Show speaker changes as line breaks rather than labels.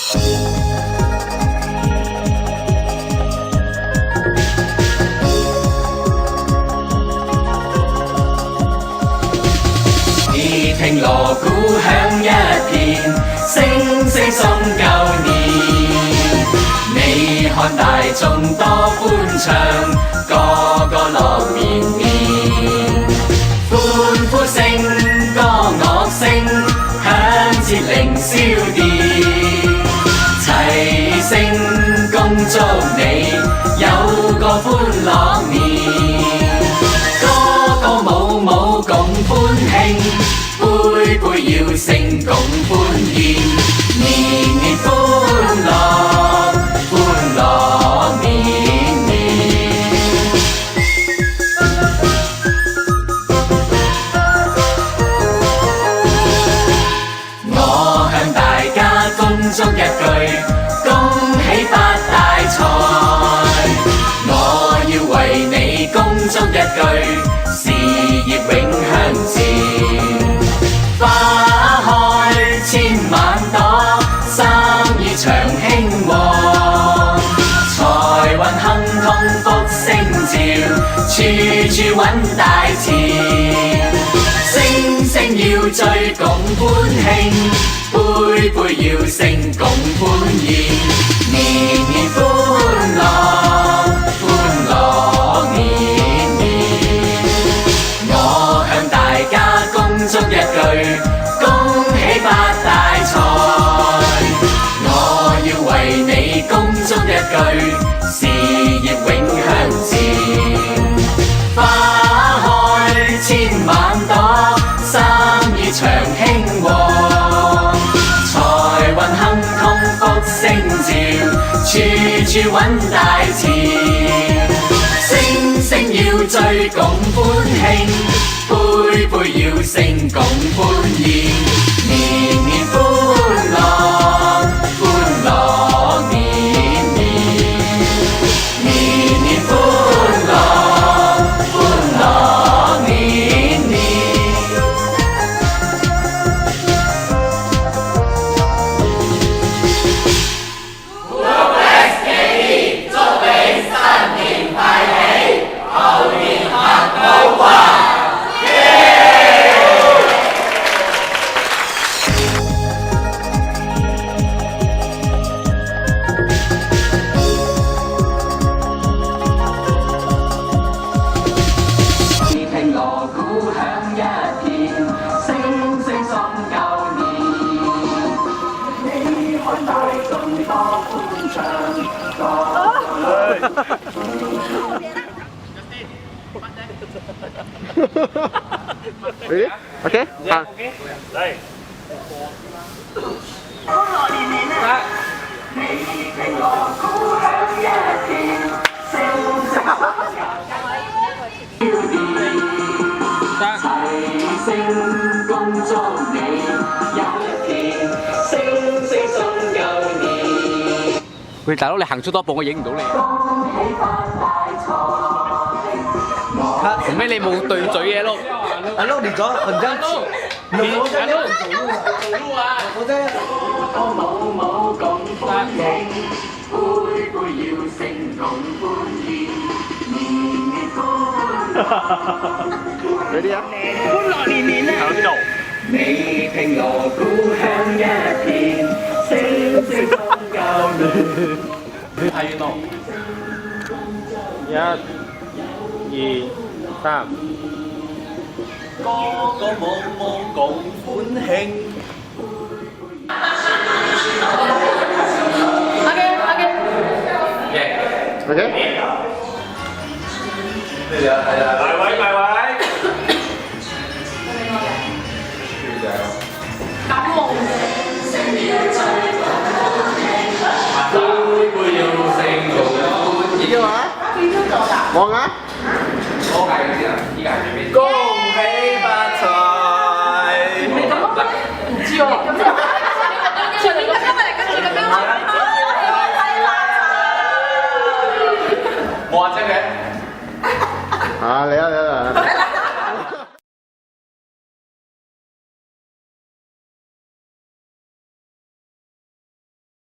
聽鑼鼓響一片，聲聲送舊年。你看大眾多歡暢，個個樂綿綿。歡呼聲、歌樂聲，響徹凌霄殿。齊聲恭祝你有個歡樂年。個個舞舞共歡慶，杯杯要勝共歡宴，年年歡樂，歡樂年年。我向大家恭祝一句，恭喜發大財。我要為你恭祝一句，事業永向前。花開千萬朵，生意長興旺，財運亨通福星照，處處揾大錢。聲聲要醉共歡慶，杯杯要勝共歡宴，年年歡樂，歡樂年年。我向大家恭祝一句，恭喜發大財。我要為你恭祝一句，事業永向前。花開千萬朵，生意長興旺，財運亨通福星照，處處揾大錢。聲聲要醉共歡慶，杯杯要勝共歡宴，年年歡樂，歡樂年年，年年歡樂，歡樂年年。
Ready? Okay?
OK， 嚟。歡樂年年啊！你聽鑼鼓響一片，聲聲齊聲恭祝你有一片，聲聲送舊年。
喂，大佬，你行出多步，我影唔到你。
恭喜發大財！
除非你冇對嘴嘅咯。
Hello， 你走，很像走路啊！我在。
舞舞共歡慶，杯杯要勝共歡宴，年年歡樂。
Ready 啊！
歡樂年年啊！
喺邊度？
你聽鑼鼓響一片，聲聲送舊年。
喺邊度
1、2、3。
個個舞舞共歡慶。
OK。
埋位埋位。
感夢
杯杯要勝共歡宴。
已經話？望啊！